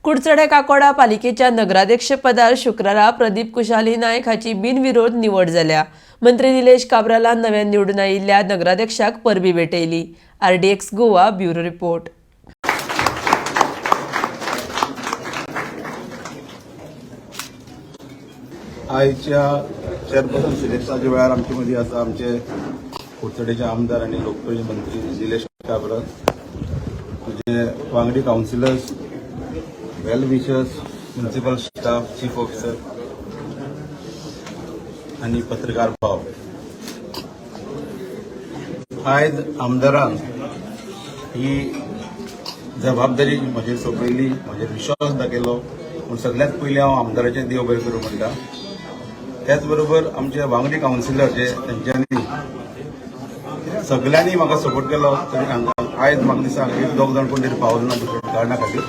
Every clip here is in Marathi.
कुडचडे काकोडा पालिकेच्या नगराध्यक्ष पदार शुक्रारा प्रदीप कुशाली नायक हाची बिनविरोध निवड जाल्या। मंत्री निलेश काब्राला नव्यान निवडून आयिल्ल्या नगराध्यक्षाक परबी भेटयली। RDX Goa bureau report. आयच्या चेअरपर्सन सिलेक्शनाच्या वेळार आमचे मदीं आसा आमचे कुडचडेचे आमदार आनी लोकप्रिय मंत्री निलेश काब्रा, तुझे वांगडी councillors, well wishers, municipal staff, chief officer आनी पत्रकार भाव, आयज आमदारान ही जबाबदारी म्हजेर सोपयली, म्हजेर विश्वास दाखयलो। पूण सगळ्यात पयलीं हांव आमदाराचें देव बरें करूं म्हणटा। त्याच बरोबर आमचे वांगडी काउन्सिलर जे तेंच्यांनी सगळ्यांनी म्हाका सपोर्ट केलो। तरी हांगा आयज म्हाका दिसता एक दोग जाण कोण तरी पावलो ना दुसऱ्या कारणा खातीर,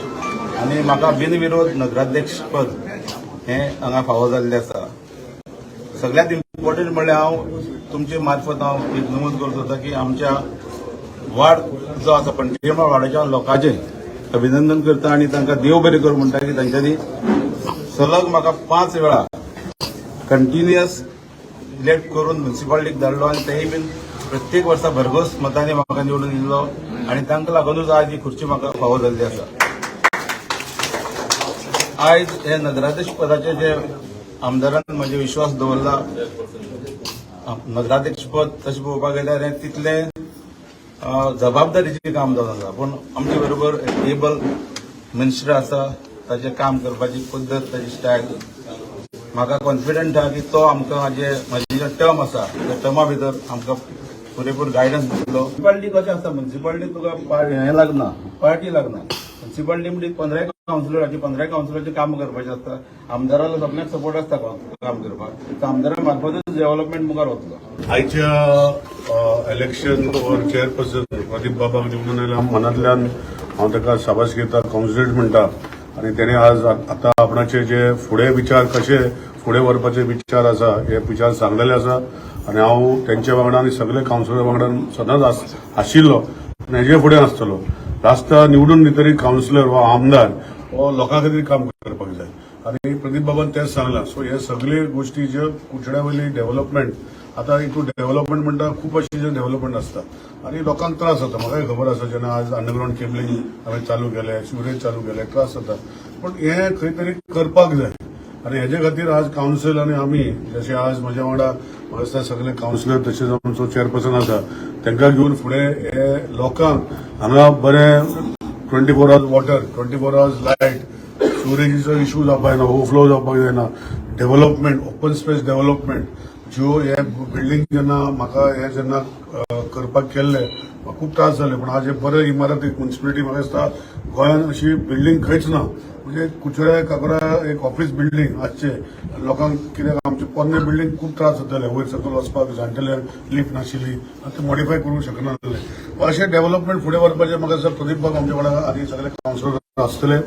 आनी म्हाका बिनविरोध नगराध्यक्ष पद हें हांगा फावो जाल्लें आसा। सगळ्यांत इम्पॉर्टंट म्हणल्यार हांव तुमचे मार्फत हांव एक नमूद करत होता की आमच्या वार्ड जो आसा पंचखेमा वार्डाच्या लोकांचें अभिनंदन करता आनी तांकां देव बरें करूं म्हणटा की तांच्यांनी सलग म्हाका 5 वेळा कंटिन्युअस इलेक्ट करून म्युनिसिपालिटीक धाडलो आनी तेय बीन प्रत्येक वर्सा भरघोस मतांनी म्हाका निवडून दिल्लो आनी तांकां लागूनच आज ही खुर्ची म्हाका फावो जाल्ली आसा। आयज हे नगराध्यक्ष पदाचे जे आमदारान म्हजे विश्वास दवरला, नगराध्यक्ष पद तशें पळोवपाक गेल्यार हें तितलें जबाबदारीचें काम जावन आसा। पूण आमचे बरोबर एबल मिनिस्टर आसा, ताचें काम करपाची पद्दत, ताची स्टायल म्हाका कॉन्फिडंट आहा की तो आमकां म्हाजी जो टर्म आसा त्या टर्मा भितर आमकां पुरेपूर गायडन्स दितलो। म्युनिसिपालिटी कशें आसता, म्युनिसिपालिटीक तुका हें लागना, पार्टी लागना। म्युनिसिपालिटी म्हणजे 15 काउन्सिलरांची 15 काउन्सिलरांचें काम करपाचें आसता। आमदाराला सगळ्यांक सपोर्ट आसता काम करपाक, आमदारा मार्फतच डेव्हलपमेंट मुखार वतलो। आयच्या इलेक्शन फॉर चेअरपर्सन प्रदीप बाबाक निवडून आयल्या मनांतल्यान हांव ताका शाबास घेता, कॉन्ग्रेच्युलेट म्हणटा। आनी तेणे आज आतां आपणाचे जे फुडें विचार कशे फुडें व्हरपाचे विचार आसा हे विचार सांगलेले आसा आनी हांव तेंच्या वांगडा आनी सगळे काउन्सिलर वांगडा सदांच आशिल्लो आनी हेजे फुडें आसतलो। लास्ट निवडून दितरी काउन्सिलर वा आमदार हो लोकां खातीर काम करपाक जाय आनी प्रदीप बाबान तेच सांगलां। सो हे सगळे गोष्टी ज्यो कुडचड्या वयली डेव्हलपमेंट, आतां हितून डेव्हलपमेंट म्हणटा खूब अशें जे डेव्हलपमेंट आसता आनी लोकांक त्रास जाता। म्हाकाय खबर आसा जेन्ना आज अंडरग्राउंड केबलिंग हांवें चालू केलें, सिवरेज चालू केलें, त्रास जाता। पूण हे खंय तरी करपाक जाय आनी हेजे खातीर आज काउन्सिल आनी आमी जशें आज म्हज्या वांगडा म्हाका दिसता सगळे काउन्सिलर तशेंच आमचो चेअरपर्सन आसा तांकां घेवन फुडें हे लोकांक हांगा बरें 24 hours वॉटर, 24 hours लायट, सिवरेजीचो इश्यू जावपाक जायना, ओवरफ्लो जावपाक जायना, डेव्हलपमेंट, ओपन स्पेस डेव्हलपमेंट, ज्यो हे बिल्डींग जेन्ना म्हाका हे जेन्ना करपाक केल्ले म्हाका खूब त्रास जाले। पूण आज हे बरे इमारत एक म्युनिसिपालिटी म्हाका दिसता गोंयांत अशी बिल्डींग खंयच ना। म्हणजे कुडचड्या काकोडा एक ऑफिस बिल्डींग आजचे लोकांक कित्याक आमचे पोरणे बिल्डींग खूब त्रास जाताले, वयर सकयल वचपाक जाण्टेल्यांक लिफ्ट नाशिल्ली आनी ते मॉडिफाय करूंक शकनासले। अशें डेव्हलपमेंट फुडें व्हरपाचें म्हाका दिसता प्रदीप बाब आमचे वांगडा आनी सगळे काउन्सिलर आसतले।